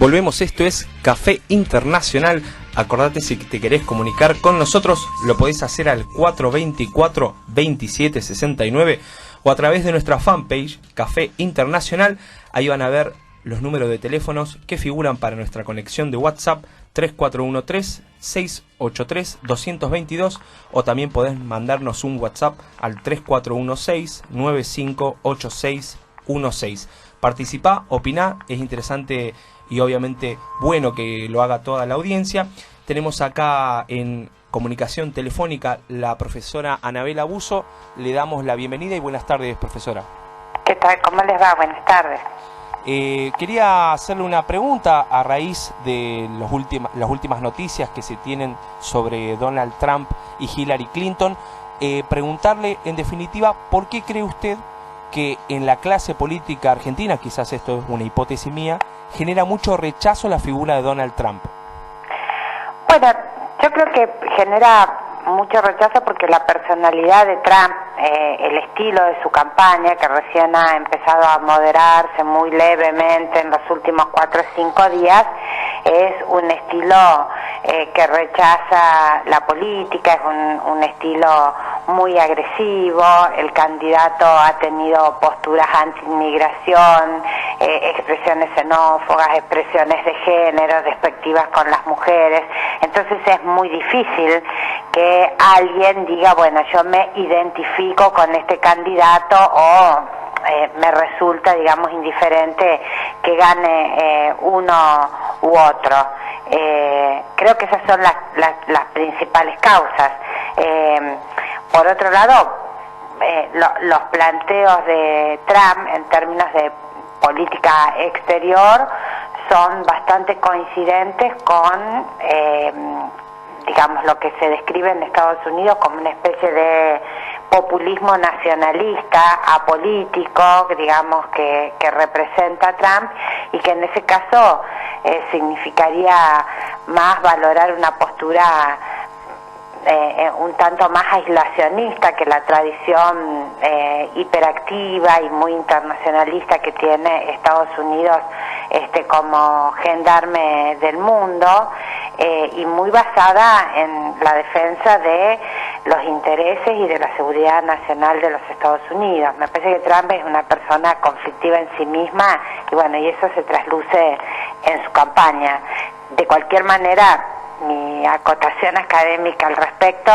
Volvemos, esto es Café Internacional. Acordate, si te querés comunicar con nosotros, lo podés hacer al 424-2769 o a través de nuestra fanpage Café Internacional. Ahí van a ver los números de teléfonos que figuran para nuestra conexión de WhatsApp 3413-683-222, o también podés mandarnos un WhatsApp al 3416-958616. Participá, opiná, es interesante y obviamente bueno que lo haga toda la audiencia. Tenemos acá en comunicación telefónica la profesora Anabela Buzo. Le damos la bienvenida y buenas tardes, profesora. ¿Qué tal? ¿Cómo les va? Buenas tardes. Quería hacerle una pregunta a raíz de las últimas noticias que se tienen sobre Donald Trump y Hillary Clinton. Preguntarle, en definitiva, ¿por qué cree usted que en la clase política argentina, quizás esto es una hipótesis mía, genera mucho rechazo a la figura de Donald Trump? Bueno, yo creo que genera mucho rechazo porque la personalidad de Trump, el estilo de su campaña, que recién ha empezado a moderarse muy levemente en los últimos 4 o 5 días, es un estilo que rechaza la política, es un estilo muy agresivo. El candidato ha tenido posturas anti-inmigración, expresiones xenófobas, expresiones de género, despectivas con las mujeres. Entonces es muy difícil que alguien diga, bueno, yo me identifico con este candidato, o me resulta, digamos, indiferente que gane uno u otro. Creo que esas son las principales causas. Por otro lado, los planteos de Trump en términos de política exterior son bastante coincidentes con, digamos, lo que se describe en Estados Unidos como una especie de populismo nacionalista, apolítico, digamos, que representa a Trump, y que en ese caso significaría más valorar una postura un tanto más aislacionista que la tradición hiperactiva y muy internacionalista que tiene Estados Unidos como gendarme del mundo, y muy basada en la defensa de los intereses y de la seguridad nacional de los Estados Unidos. Me parece que Trump es una persona conflictiva en sí misma, y bueno, y eso se trasluce en su campaña. De cualquier manera, mi acotación académica al respecto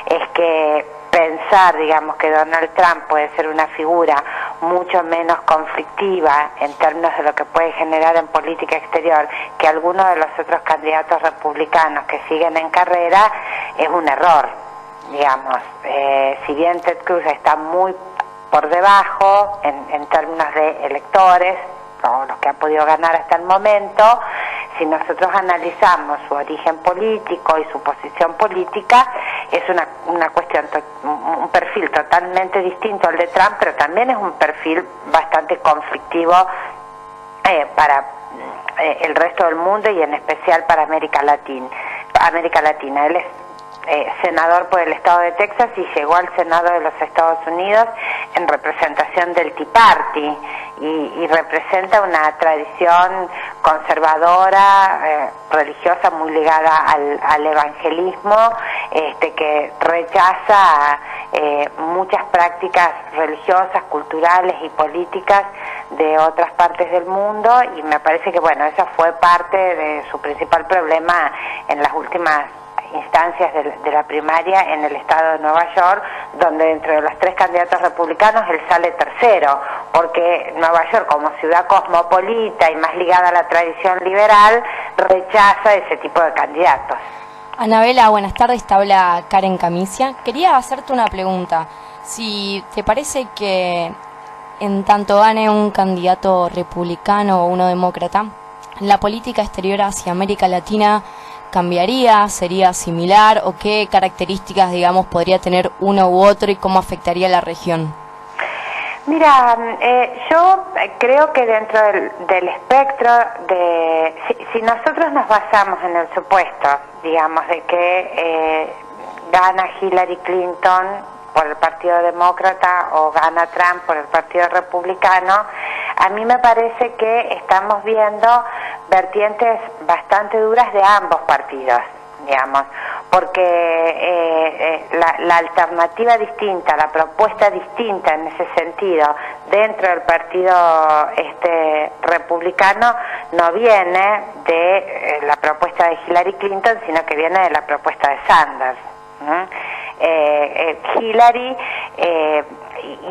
es que pensar, digamos, que Donald Trump puede ser una figura mucho menos conflictiva en términos de lo que puede generar en política exterior que algunos de los otros candidatos republicanos que siguen en carrera es un error, digamos. Si bien Ted Cruz está muy por debajo en términos de electores, o los que ha podido ganar hasta el momento, si nosotros analizamos su origen político y su posición política, es una cuestión, un perfil totalmente distinto al de Trump, pero también es un perfil bastante conflictivo para el resto del mundo, y en especial para América Latina. Él es senador por el estado de Texas y llegó al Senado de los Estados Unidos en representación del Tea Party, y representa una tradición conservadora, religiosa, muy ligada al evangelismo, que rechaza muchas prácticas religiosas, culturales y políticas de otras partes del mundo, y me parece que, bueno, esa fue parte de su principal problema en las últimas instancias de la primaria en el estado de Nueva York, donde dentro de los 3 candidatos republicanos él sale tercero, porque Nueva York, como ciudad cosmopolita y más ligada a la tradición liberal, rechaza ese tipo de candidatos. Anabela, buenas tardes, te habla Karen Camicia. Quería hacerte una pregunta. Si te parece que en tanto gane un candidato republicano o uno demócrata, la política exterior hacia América Latina cambiaría, sería similar, o qué características, digamos, podría tener uno u otro y cómo afectaría a la región. Mira, yo creo que dentro del espectro de... Si nosotros nos basamos en el supuesto, digamos, de que gana Hillary Clinton por el Partido Demócrata o gana Trump por el Partido Republicano, a mí me parece que estamos viendo vertientes bastante duras de ambos partidos, digamos, porque la alternativa distinta, la propuesta distinta en ese sentido dentro del partido republicano no viene de la propuesta de Hillary Clinton, sino que viene de la propuesta de Sanders. Hillary,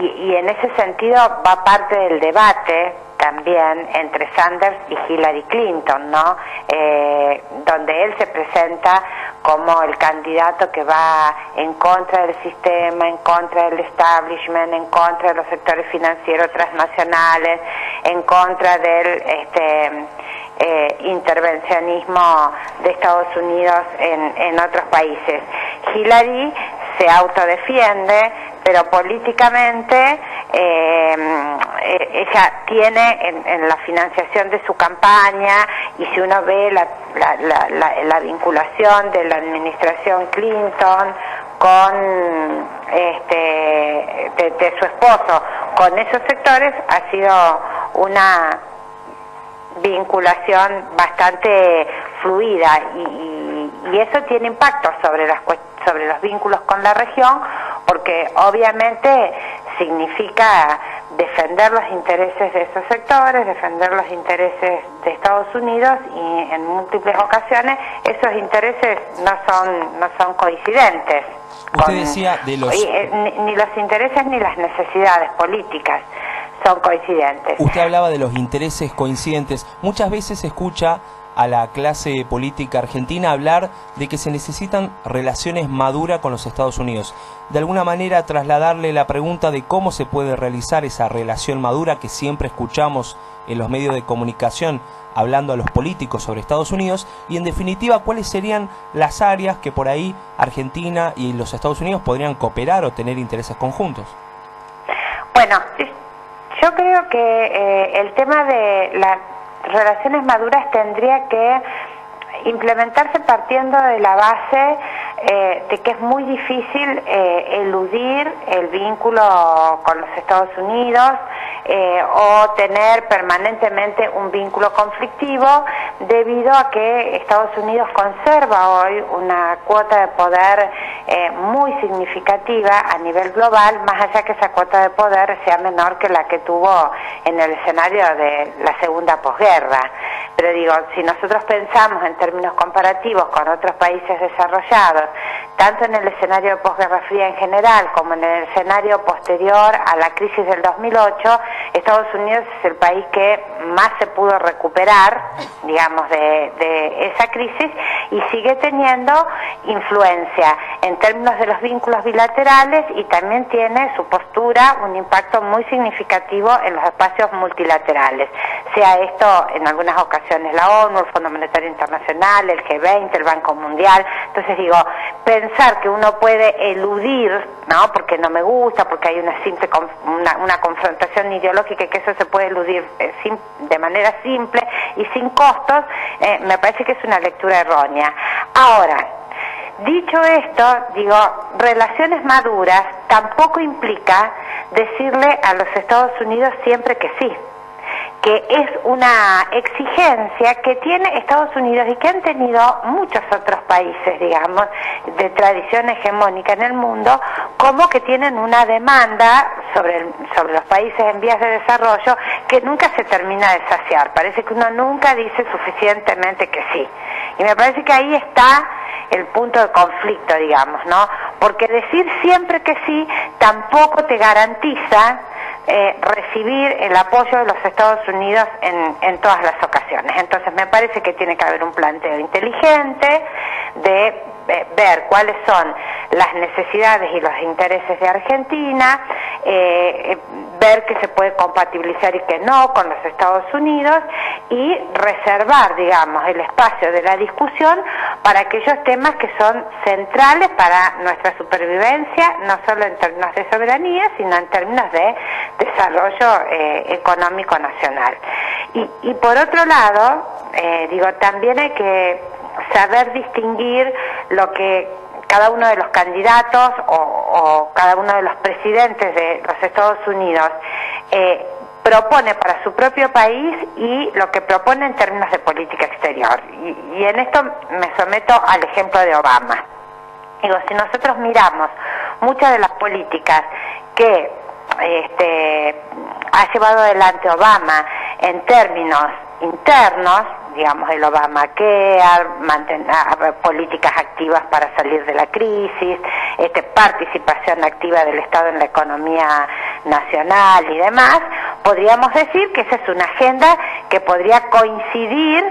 y en ese sentido va parte del debate también entre Sanders y Hillary Clinton, ¿no? Donde él se presenta como el candidato que va en contra del sistema, en contra del establishment, en contra de los sectores financieros transnacionales, en contra del intervencionismo de Estados Unidos en otros países. Hillary se autodefiende, pero políticamente ella tiene en la financiación de su campaña, y si uno ve la vinculación de la administración Clinton con de su esposo con esos sectores, ha sido una vinculación bastante fluida, y eso tiene impacto sobre los vínculos con la región, porque obviamente significa defender los intereses de esos sectores, defender los intereses de Estados Unidos, y en múltiples ocasiones esos intereses no son coincidentes. Usted decía de los... ni los intereses ni las necesidades políticas son coincidentes. Usted hablaba de los intereses coincidentes. Muchas veces se escucha a la clase política argentina hablar de que se necesitan relaciones maduras con los Estados Unidos. De alguna manera trasladarle la pregunta de cómo se puede realizar esa relación madura que siempre escuchamos en los medios de comunicación hablando a los políticos sobre Estados Unidos, y en definitiva cuáles serían las áreas que por ahí Argentina y los Estados Unidos podrían cooperar o tener intereses conjuntos. Bueno, yo creo que el tema de las relaciones maduras tendría que implementarse partiendo de la base de que es muy difícil eludir el vínculo con los Estados Unidos o tener permanentemente un vínculo conflictivo, debido a que Estados Unidos conserva hoy una cuota de poder muy significativa a nivel global, más allá que esa cuota de poder sea menor que la que tuvo en el escenario de la segunda posguerra. Pero digo, si nosotros pensamos en términos comparativos con otros países desarrollados, tanto en el escenario de posguerra fría en general como en el escenario posterior a la crisis del 2008, Estados Unidos es el país que más se pudo recuperar, digamos, de esa crisis, y sigue teniendo influencia en términos de los vínculos bilaterales, y también tiene su postura un impacto muy significativo en los espacios multilaterales, sea esto en algunas ocasiones la ONU, el Fondo Monetario Internacional, el G20, el Banco Mundial. Entonces digo, pensar que uno puede eludir, ¿no?, porque no me gusta, porque hay una confrontación ideológica, y que eso se puede eludir de manera simple y sin costos, me parece que es una lectura errónea. Ahora, dicho esto, digo, relaciones maduras tampoco implica decirle a los Estados Unidos siempre que sí, que es una exigencia que tiene Estados Unidos y que han tenido muchos otros países, digamos, de tradición hegemónica en el mundo, como que tienen una demanda sobre los países en vías de desarrollo que nunca se termina de saciar. Parece que uno nunca dice suficientemente que sí. Y me parece que ahí está el punto de conflicto, digamos, ¿no? Porque decir siempre que sí tampoco te garantiza recibir el apoyo de los Estados Unidos en todas las ocasiones. Entonces me parece que tiene que haber un planteo inteligente de ver cuáles son las necesidades y los intereses de Argentina, ver qué se puede compatibilizar y qué no con los Estados Unidos, y reservar, digamos, el espacio de la discusión para aquellos temas que son centrales para nuestra supervivencia, no solo en términos de soberanía, sino en términos de desarrollo económico nacional. Y por otro lado, digo, también hay que saber distinguir lo que cada uno de los candidatos o cada uno de los presidentes de los Estados Unidos propone para su propio país y lo que propone en términos de política exterior. Y en esto me someto al ejemplo de Obama. Digo, si nosotros miramos muchas de las políticas que ha llevado adelante Obama en términos internos, digamos el Obamacare, políticas activas para salir de la crisis, participación activa del Estado en la economía nacional y demás, podríamos decir que esa es una agenda que podría coincidir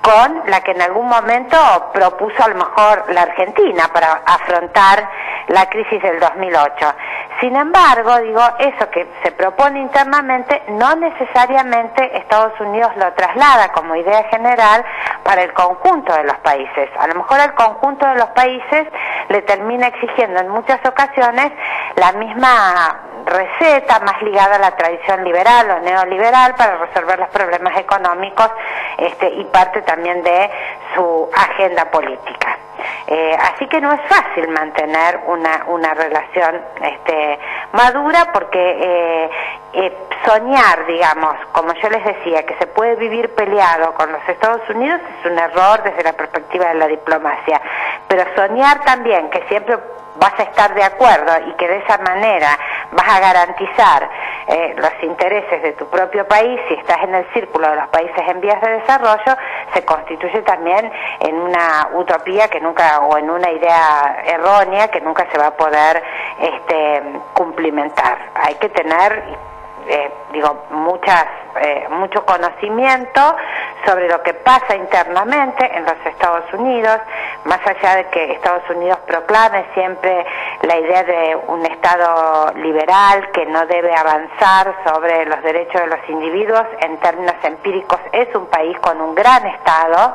con la que en algún momento propuso a lo mejor la Argentina para afrontar la crisis del 2008. Sin embargo, digo, eso que se propone internamente no necesariamente Estados Unidos lo traslada como idea general para el conjunto de los países. A lo mejor el conjunto de los países le termina exigiendo en muchas ocasiones la misma receta más ligada a la tradición liberal o neoliberal para resolver los problemas económicos y parte también de su agenda política. Así que no es fácil mantener una relación madura porque soñar, digamos, como yo les decía, que se puede vivir peleado con los Estados Unidos es un error desde la perspectiva de la diplomacia, pero soñar también que siempre vas a estar de acuerdo y que de esa manera vas a garantizar los intereses de tu propio país si estás en el círculo de los países en vías de desarrollo, se constituye también en una utopía que nunca, o en una idea errónea que nunca se va a poder cumplimentar. Hay que tener mucho conocimiento sobre lo que pasa internamente en los Estados Unidos, más allá de que Estados Unidos proclame siempre la idea de un Estado liberal que no debe avanzar sobre los derechos de los individuos. En términos empíricos es un país con un gran Estado,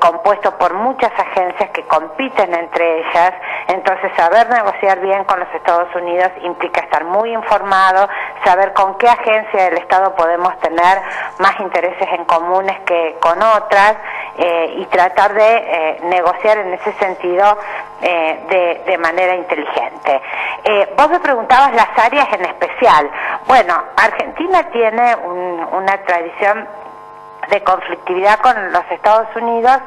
compuesto por muchas agencias que compiten entre ellas. Entonces saber negociar bien con los Estados Unidos implica estar muy informado, saber con qué agencia del Estado podemos tener más intereses en comunes que con otras, y tratar de negociar en ese sentido de manera inteligente. Vos me preguntabas las áreas en especial. Bueno, Argentina tiene una tradición de conflictividad con los Estados Unidos,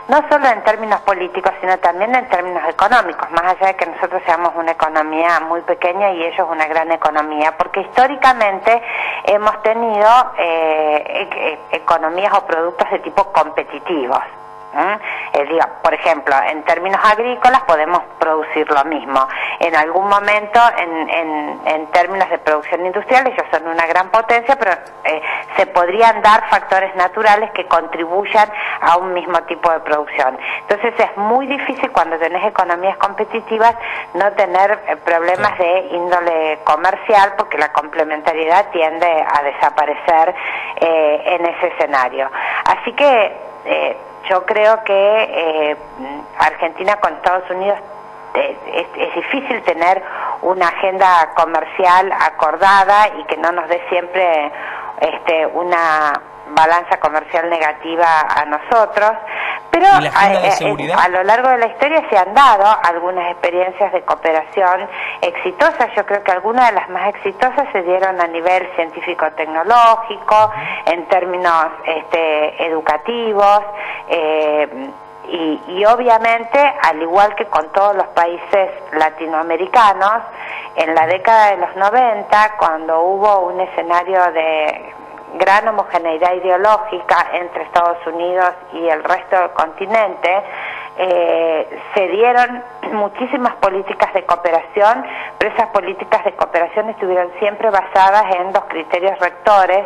no solo en términos políticos, sino también en términos económicos, más allá de que nosotros seamos una economía muy pequeña y ellos una gran economía, porque históricamente hemos tenido economías o productos de tipo competitivos. Por ejemplo, en términos agrícolas podemos producir lo mismo. En algún momento, en términos de producción industrial, ellos son una gran potencia, pero se podrían dar factores naturales que contribuyan a un mismo tipo de producción. Entonces es muy difícil cuando tenés economías competitivas no tener problemas de índole comercial, porque la complementariedad tiende a desaparecer en ese escenario. Así que yo creo que Argentina con Estados Unidos es difícil tener una agenda comercial acordada y que no nos dé siempre una balanza comercial negativa a nosotros, pero a lo largo de la historia se han dado algunas experiencias de cooperación exitosas. Yo creo que algunas de las más exitosas se dieron a nivel científico-tecnológico, en términos educativos, y obviamente, al igual que con todos los países latinoamericanos, en la década de los 90, cuando hubo un escenario de gran homogeneidad ideológica entre Estados Unidos y el resto del continente, se dieron muchísimas políticas de cooperación, pero esas políticas de cooperación estuvieron siempre basadas en los criterios rectores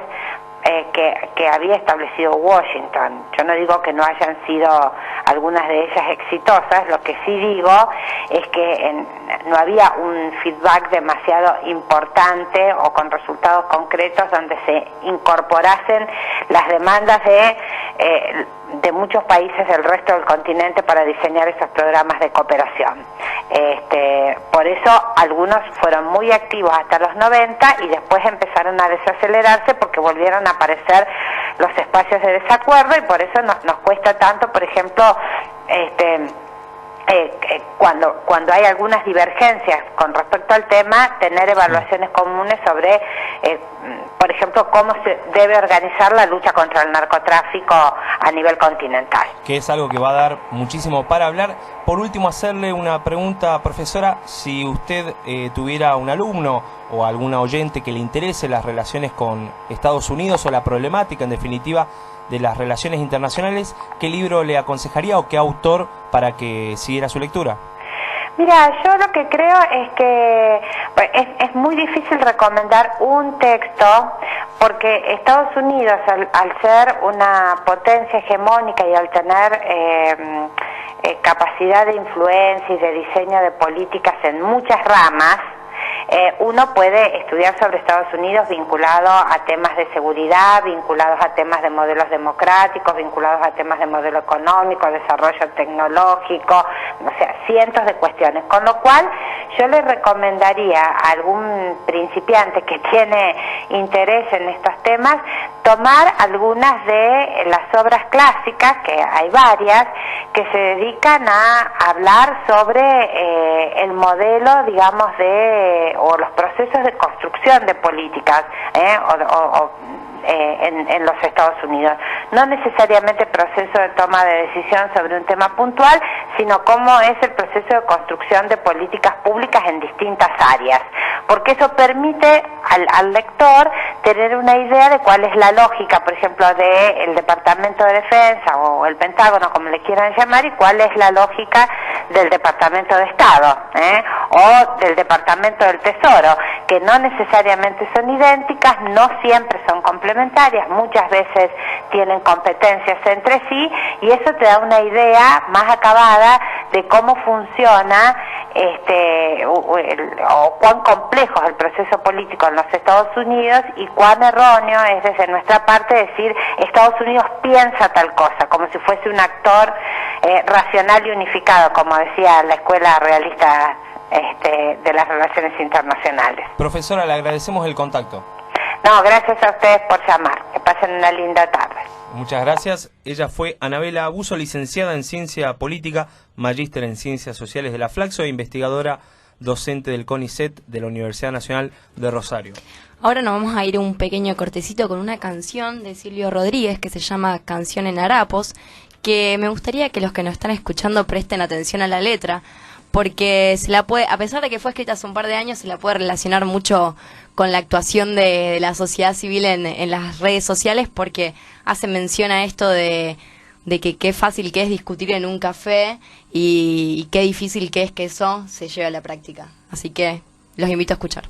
que había establecido Washington. Yo no digo que no hayan sido algunas de ellas exitosas, lo que sí digo es que no había un feedback demasiado importante o con resultados concretos donde se incorporasen las demandas de muchos países del resto del continente para diseñar esos programas de cooperación. Por eso algunos fueron muy activos hasta los 90 y después empezaron a desacelerarse porque volvieron a aparecer los espacios de desacuerdo, y por eso nos cuesta tanto, por ejemplo, cuando hay algunas divergencias con respecto al tema, tener evaluaciones comunes sobre por ejemplo, cómo se debe organizar la lucha contra el narcotráfico a nivel continental. Que es algo que va a dar muchísimo para hablar. Por último, hacerle una pregunta, profesora, si usted tuviera un alumno o alguna oyente que le interese las relaciones con Estados Unidos o la problemática, en definitiva, de las relaciones internacionales, ¿qué libro le aconsejaría o qué autor para que siguiera su lectura? Mira, yo lo que creo es que es muy difícil recomendar un texto porque Estados Unidos, al ser una potencia hegemónica y al tener capacidad de influencia y de diseño de políticas en muchas ramas, uno puede estudiar sobre Estados Unidos vinculado a temas de seguridad, vinculados a temas de modelos democráticos, vinculados a temas de modelo económico, desarrollo tecnológico, o sea, cientos de cuestiones. Con lo cual, yo le recomendaría a algún principiante que tiene interés en estos temas tomar algunas de las obras clásicas, que hay varias, que se dedican a hablar sobre el modelo, digamos, o los procesos de construcción de políticas en los Estados Unidos. No necesariamente proceso de toma de decisión sobre un tema puntual, sino cómo es el proceso de construcción de políticas públicas en distintas áreas, porque eso permite al lector tener una idea de cuál es la lógica, por ejemplo, del Departamento de Defensa o el Pentágono, como le quieran llamar, y cuál es la lógica del Departamento de Estado o del Departamento del Tesoro, que no necesariamente son idénticas, no siempre son complementarias, muchas veces tienen competencias entre sí, y eso te da una idea más acabada de cómo funciona o cuán complejo es el proceso político en los Estados Unidos y cuán erróneo es desde nuestra parte decir Estados Unidos piensa tal cosa, como si fuese un actor racional y unificado, como decía la escuela realista de las relaciones internacionales. Profesora, le agradecemos el contacto. No, gracias a ustedes por llamar. Que pasen una linda tarde. Muchas gracias. Ella fue Anabela Abuso, licenciada en Ciencia Política, magíster en Ciencias Sociales de la Flaxo e investigadora docente del CONICET de la Universidad Nacional de Rosario. Ahora nos vamos a ir un pequeño cortecito con una canción de Silvio Rodríguez que se llama Canción en Harapos, que me gustaría que los que nos están escuchando presten atención a la letra, porque se la puede, a pesar de que fue escrita hace un par de años, se la puede relacionar mucho con la actuación de la sociedad civil en las redes sociales, porque hace mención a esto de que qué fácil que es discutir en un café y qué difícil que es que eso se lleve a la práctica. Así que los invito a escuchar.